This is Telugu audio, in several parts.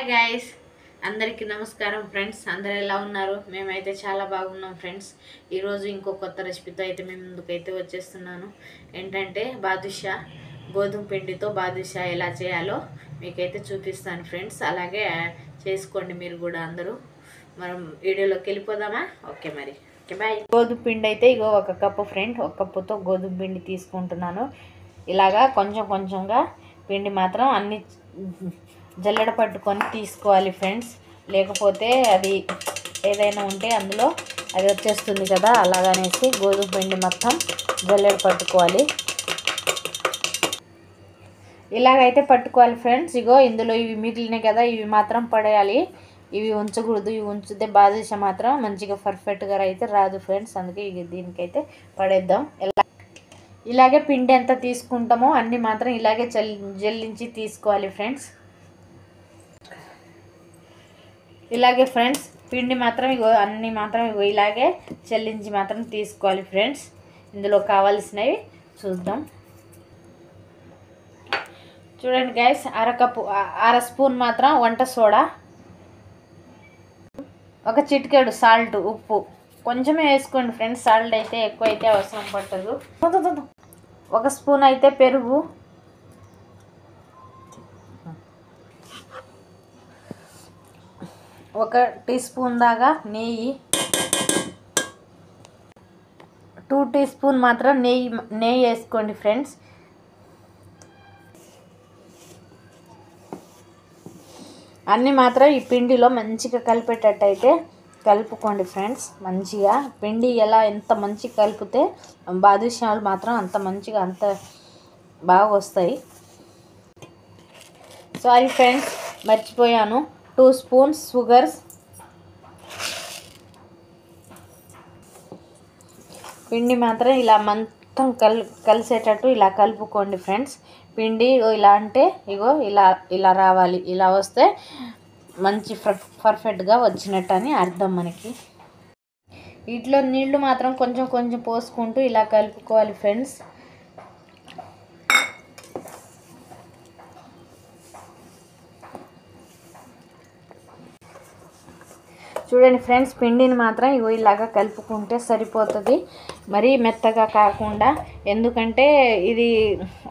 హాయ్ గైస్, అందరికీ నమస్కారం ఫ్రెండ్స్. అందరు ఎలా ఉన్నారు? మేమైతే చాలా బాగున్నాం ఫ్రెండ్స్. ఈరోజు ఇంకో కొత్త రెసిపీతో అయితే మేము ముందుకైతే వచ్చేస్తున్నాను. ఏంటంటే బాదుషా, గోధుమ పిండితో బాదుషా ఎలా చేయాలో మీకైతే చూపిస్తాను ఫ్రెండ్స్. అలాగే చేసుకోండి మీరు కూడా అందరూ. మనం వీడియోలోకి వెళ్ళిపోదామా? ఓకే మరి, ఓకే బాయ్. గోధుమ పిండి అయితే ఇగో ఒక కప్పు ఫ్రెండ్, ఒక కప్పుతో గోధుమ పిండి తీసుకుంటున్నాను. ఇలాగా కొంచెం కొంచెంగా పిండి మాత్రం అన్ని జల్లెడ పట్టుకొని తీసుకోవాలి ఫ్రెండ్స్. లేకపోతే అది ఏదైనా ఉంటే అందులో అది వచ్చేస్తుంది కదా, అలాగనేసి గోధుమ పిండి మొత్తం జల్లెడ పట్టుకోవాలి. ఇలాగైతే పట్టుకోవాలి ఫ్రెండ్స్. ఇగో ఇందులో ఇవి మిగిలినాయి కదా, ఇవి మాత్రం పడేయాలి. ఇవి ఉంచకూడదు. ఇవి ఉంచితే బాదుషా మాత్రం మంచిగా పర్ఫెక్ట్గా అయితే రాదు ఫ్రెండ్స్. అందుకే దీనికైతే పడేద్దాం. ఇలాగే పిండి ఎంత తీసుకుంటామో అన్నీ మాత్రం ఇలాగే జల్లించి తీసుకోవాలి ఫ్రెండ్స్. ఇలాగే ఫ్రెండ్స్ పిండి మాత్రం ఇగో అన్నీ మాత్రం ఇగో ఇలాగే చెల్లించి మాత్రం తీసుకోవాలి ఫ్రెండ్స్. ఇందులో కావాల్సినవి చూద్దాం. చూడండి గైస్, అర స్పూన్ మాత్రం వంట సోడా, ఒక చిటికెడు సాల్ట్, ఉప్పు కొంచెమే వేసుకోండి ఫ్రెండ్స్. సాల్ట్ అయితే ఎక్కువ అయితే అవసరం పట్టదు. ఒక స్పూన్ అయితే పెరుగు, ఒక టీ స్పూన్ దాకా నెయ్యి, 2 టీ స్పూన్ మాత్రం నెయ్యి వేసుకోండి ఫ్రెండ్స్. అన్నీ మాత్రం ఈ పిండిలో మంచిగా కలిపేటట్టు అయితే కలుపుకోండి ఫ్రెండ్స్. మంచిగా పిండి ఎంత మంచిగా కలిపితే బాదుషాలు మాత్రం అంత మంచిగా అంత బాగా వస్తాయి. సారీ ఫ్రెండ్స్, మర్చిపోయాను, 2 స్పూన్స్ షుగర్స్. పిండి మాత్రం ఇలా మొత్తం కలిసేటట్టు ఇలా కలుపుకోండి ఫ్రెండ్స్. పిండి ఇలా అంటే ఇగో ఇలా రావాలి. ఇలా వస్తే మంచి పర్ఫెక్ట్గా వచ్చినట్టు అని అర్థం మనకి. వీటిలో నీళ్లు మాత్రం కొంచెం కొంచెం పోసుకుంటూ ఇలా కలుపుకోవాలి ఫ్రెండ్స్. చూడండి ఫ్రెండ్స్, పిండిని మాత్రం ఇగో ఇలాగా కలుపుకుంటే సరిపోతుంది. మరీ మెత్తగా కాకుండా, ఎందుకంటే ఇది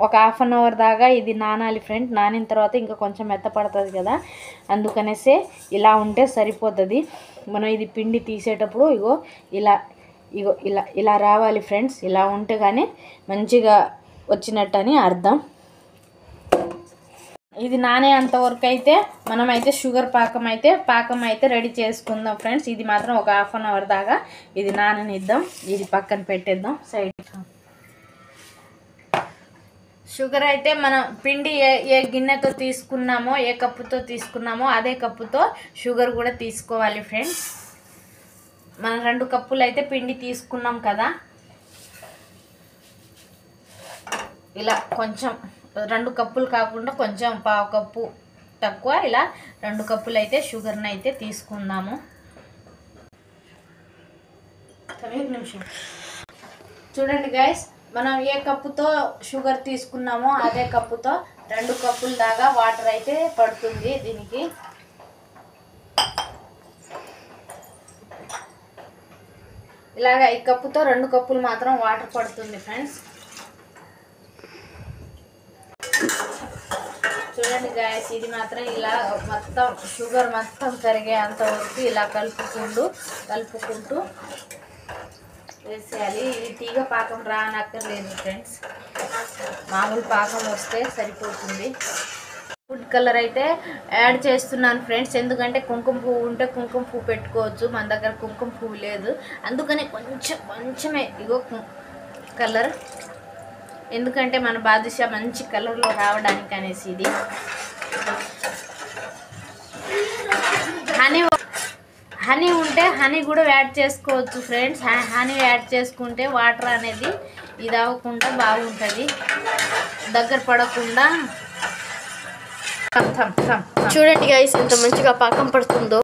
ఒక 1/2 అవర్ దాకా ఇది నానాలి ఫ్రెండ్. నానిన తర్వాత ఇంకా కొంచెం మెత్తపడుతుంది కదా, అందుకనేసే ఇలా ఉంటే సరిపోతుంది. మనం ఇది పిండి తీసేటప్పుడు ఇలా రావాలి ఫ్రెండ్స్. ఇలా ఉంటే కానీ మంచిగా వచ్చినట్టు అని అర్థం. ఇది నానేంత వరకు అయితే మనమైతే షుగర్ పాకం అయితే రెడీ చేసుకుందాం ఫ్రెండ్స్. ఇది మాత్రం ఒక 1/2 అవర్ దాకా ఇది నాననిద్దాం. ఇది పక్కన పెట్టేద్దాం సైడ్. షుగర్ అయితే మనం పిండి ఏ గిన్నెతో తీసుకున్నామో, ఏ కప్పుతో తీసుకున్నామో అదే కప్పుతో షుగర్ కూడా తీసుకోవాలి ఫ్రెండ్స్. మనం 2 కప్పులు అయితే పిండి తీసుకున్నాం కదా, ఇలా కొంచెం 2 కప్పులు కాకుండా కొంచెం 1/2 కప్పు తక్కువ, ఇలా 2 కప్పులు అయితే షుగర్ని అయితే తీసుకుందాము. చూడండి గైస్, మనం ఏ కప్పుతో షుగర్ తీసుకున్నామో అదే కప్పుతో 2 కప్పుల దాకా వాటర్ అయితే పడుతుంది దీనికి. ఇలాగా ఈ కప్పుతో 2 కప్పులు మాత్రం వాటర్ పడుతుంది ఫ్రెండ్స్. చూడండి గాయస్, ఇది మాత్రం ఇలా మొత్తం షుగర్ మొత్తం కరిగేంత వరకు ఇలా కలుపుకుంటూ వేసేయాలి. ఇది తీగ పాకం రానక్కర్లేదు ఫ్రెండ్స్, మామూలు పాకం వస్తే సరిపోతుంది. ఫుడ్ కలర్ అయితే యాడ్ చేస్తున్నాను ఫ్రెండ్స్, ఎందుకంటే కుంకుమ పువ్వు ఉంటే కుంకుమ పువ్వు పెట్టుకోవచ్చు. మన దగ్గర కుంకుమ పువ్వు లేదు, అందుకని కొంచెమే ఇగో కలర్, ఎందుకంటే మన బాదుషా మంచి కలర్లో రావడానికి అనేసి. ఇది హనీ ఉంటే హనీ కూడా యాడ్ చేసుకోవచ్చు ఫ్రెండ్స్. హనీ యాడ్ చేసుకుంటే వాటర్ అనేది ఇది అవ్వకుండా బాగుంటుంది, దగ్గర పడకుండా. చూడండి గైస్ ఎంత మంచిగా పాకం పడుతుందో.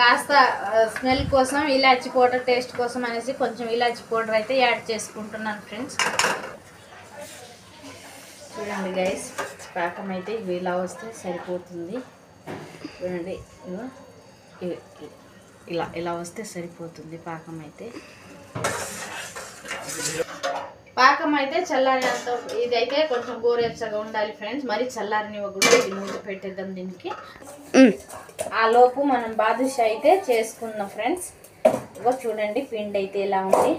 కాస్త స్మెల్ కోసం, ఇలాచి పౌడర్ టేస్ట్ కోసం అనేసి కొంచెం ఇలాచి పౌడర్ అయితే యాడ్ చేసుకుంటున్నాను ఫ్రెండ్స్. చూడండి గైస్, పాకం అయితే ఇలా వస్తే సరిపోతుంది. చూడండి ఇలా ఇలా వస్తే సరిపోతుంది పాకం అయితే. పాకం అయితే చల్లారినంత ఇదైతే కొంచెం గోరెచ్చగా ఉండాలి ఫ్రెండ్స్. మరి చల్లారనివ్వకుండా ఇది మూత పెట్టేద్దాం దీనికి. ఆ లోపు మనం బాదుషా అయితే చేసుకుందాం ఫ్రెండ్స్. ఇగో చూడండి పిండి అయితే ఇలా ఉంది,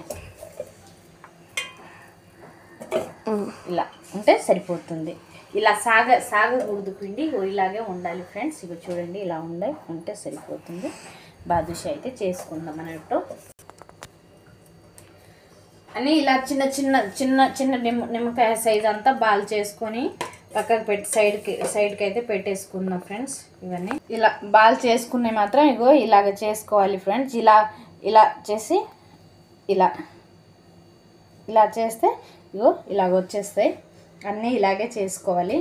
ఇలా ఉంటే సరిపోతుంది. ఇలా సాగకూడదు పిండి, ఇలాగే ఉండాలి ఫ్రెండ్స్. ఇక చూడండి ఇలా ఉంటే సరిపోతుంది. బాదుషా అయితే చేసుకుందాం అన్నట్టు. అని ఇలా చిన్న చిన్న చిన్న చిన్న నిమ్మకాయ సైజ్ అంతా బాల్ చేసుకొని పక్కకు పెట్టి సైడ్కి అయితే పెట్టేసుకుందాం ఫ్రెండ్స్. ఇవన్నీ ఇలా బాల్ చేసుకునే మాత్రం ఇగో ఇలాగ చేసుకోవాలి ఫ్రెండ్స్. ఇలా చేసి ఇలా చేస్తే ఇగో ఇలాగ వచ్చేస్తాయి. అన్నీ ఇలాగే చేసుకోవాలి.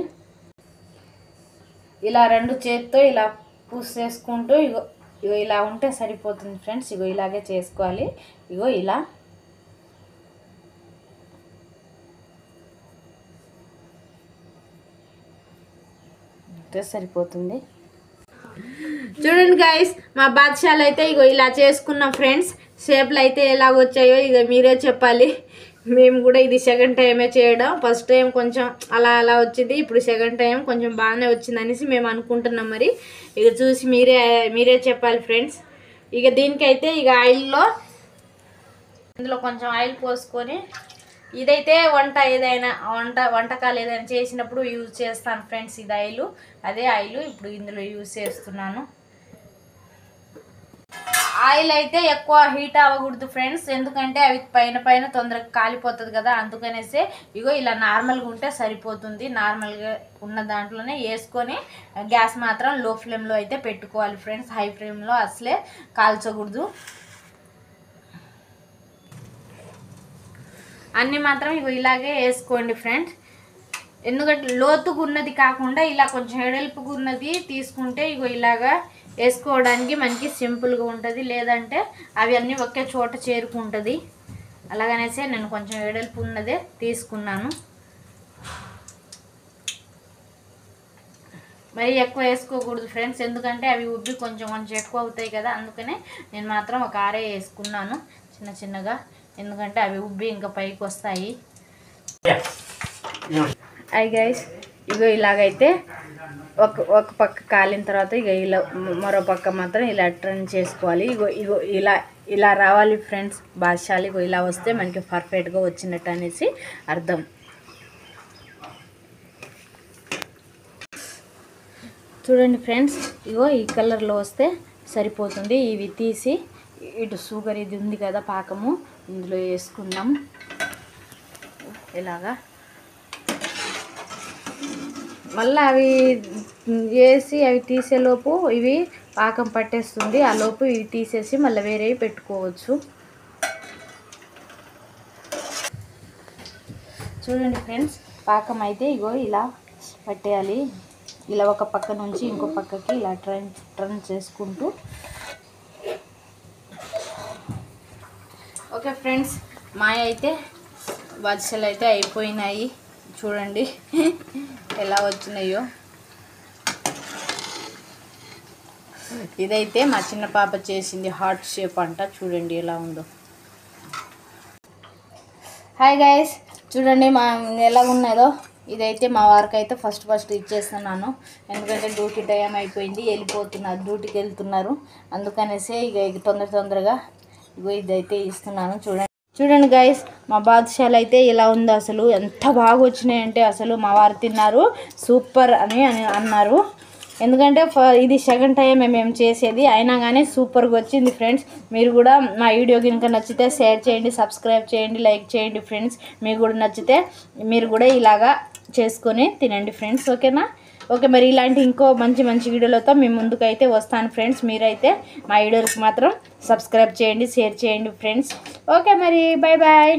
ఇలా రెండు చేతితో ఇలా పూస్ చేసుకుంటూ ఇగో ఇలా ఉంటే సరిపోతుంది ఫ్రెండ్స్. ఇగో ఇలాగే చేసుకోవాలి. ఇగో ఇలా సరిపోతుంది. చూడండి గైస్, మా బాదుషాలు అయితే ఇగో ఇలా చేసుకున్నాం ఫ్రెండ్స్. షేప్లు అయితే ఎలా వచ్చాయో ఇక మీరే చెప్పాలి. మేము కూడా ఇది సెకండ్ టైమే చేయడం. ఫస్ట్ టైం కొంచెం అలా అలా వచ్చింది, ఇప్పుడు సెకండ్ టైం కొంచెం బాగానే వచ్చింది అనేసి మేము అనుకుంటున్నాం. మరి ఇక చూసి మీరే చెప్పాలి ఫ్రెండ్స్. ఇక దీనికైతే ఇక ఇందులో కొంచెం ఆయిల్ పోసుకొని, ఇదైతే వంటకాలు ఏదైనా చేసినప్పుడు యూజ్ చేస్తాను ఫ్రెండ్స్. ఇది అదే ఆయిల్ ఇప్పుడు ఇందులో యూజ్ చేస్తున్నాను. ఆయిల్ అయితే ఎక్కువ హీట్ అవ్వకూడదు ఫ్రెండ్స్, ఎందుకంటే అవి పైన తొందరగా కాలిపోతుంది కదా. అందుకనేసి ఇగో ఇలా నార్మల్గా ఉంటే సరిపోతుంది. నార్మల్గా ఉన్న దాంట్లోనే వేసుకొని గ్యాస్ మాత్రం లో ఫ్లేమ్లో అయితే పెట్టుకోవాలి ఫ్రెండ్స్. హై ఫ్లేమ్లో అసలే కాల్చకూడదు. అన్నీ మాత్రం ఇగో ఇలాగే వేసుకోండి ఫ్రెండ్స్. ఎందుకంటే లోతుగా ఉన్నది కాకుండా ఇలా కొంచెం ఎడల్పుగా ఉన్నది తీసుకుంటే ఇగో ఇలాగా వేసుకోవడానికి మనకి సింపుల్గా ఉంటుంది. లేదంటే అవి అన్నీ ఒకే చోట చేరుకుంటుంది. అలాగనేసి నేను కొంచెం ఎడల్పు ఉన్నదే తీసుకున్నాను. మరి ఎక్కువ వేసుకోకూడదు ఫ్రెండ్స్, ఎందుకంటే అవి ఉబ్బి కొంచెం ఎక్కువ అవుతాయి కదా. అందుకనే నేను మాత్రం ఒక 6 వేసుకున్నాను చిన్న చిన్నగా, ఎందుకంటే అవి ఉబ్బి ఇంకా పైకి వస్తాయి. అయ్యి గైస్, ఇగో ఇలాగైతే ఒక పక్క కాలిన తర్వాత ఇక ఇలా మరో పక్క మాత్రం ఇలా టర్న్ చేసుకోవాలి. ఇగో ఇలా రావాలి ఫ్రెండ్స్ బాదుషాలు. ఇగో ఇలా వస్తే మనకి పర్ఫెక్ట్గా వచ్చినట్టు అనేసి అర్థం. చూడండి ఫ్రెండ్స్, ఇగో ఈ కలర్లో వస్తే సరిపోతుంది. ఇవి తీసి ఇటు షుగర్ ఇది ఉంది కదా పాకము, ఇందులో వేసుకుందాం. ఇలాగా మళ్ళీ అవి వేసి అవి తీసేలోపు ఇవి పాకం పట్టేస్తుంది. ఆ లోపు ఇవి తీసేసి మళ్ళీ వేరేవి పెట్టుకోవచ్చు. చూడండి ఫ్రెండ్స్, పాకం అయితే ఇగో ఇలా పట్టేయాలి. ఇలా ఒక పక్క నుంచి ఇంకో పక్కకి ఇలా టర్న్ చేసుకుంటూ. ఓకే ఫ్రెండ్స్, మాయ అయితే బాదుషాలు అయితే అయిపోయినాయి. చూడండి ఎలా వచ్చినాయో. ఇదైతే మా చిన్న పాప చేసింది హార్ట్ షేప్ అంట. చూడండి ఎలా ఉందో. హాయ్ గైస్, చూడండి మా ఎలా ఉన్నదో. ఇదైతే మా వారికి అయితే ఫస్ట్ ఇచ్చేస్తున్నాను, ఎందుకంటే డ్యూటీ టైం అయిపోయింది, వెళ్ళిపోతున్నారు, డ్యూటీకి వెళ్తున్నారు. అందుకనేసి ఇక తొందరగా ఇగో ఇదైతే ఇస్తున్నాను. చూడండి గైస్, మా బాదుషాలు అయితే ఇలా ఉంది. అసలు ఎంత బాగా వచ్చినాయంటే అసలు మా వారు తిన్నారు, సూపర్ అని అన్నారు. ఎందుకంటే ఇది సెకండ్ టైం మేము చేసేది, అయినా కానీ సూపర్గా వచ్చింది ఫ్రెండ్స్. మీరు కూడా మా వీడియో కనుక నచ్చితే షేర్ చేయండి, సబ్స్క్రైబ్ చేయండి, లైక్ చేయండి ఫ్రెండ్స్. మీకు కూడా నచ్చితే మీరు కూడా ఇలాగా చేసుకొని తినండి ఫ్రెండ్స్. ఓకేనా? ఓకే, మరి ఇలాంటి ఇంకో మంచి వీడియోలతో మీ ముందుకైతే వస్తాను ఫ్రెండ్స్. మీరైతే మా వీడియోకి మాత్రం సబ్స్క్రైబ్ చేయండి, షేర్ చేయండి ఫ్రెండ్స్. ఓకే, మరి బాయ్ బాయ్.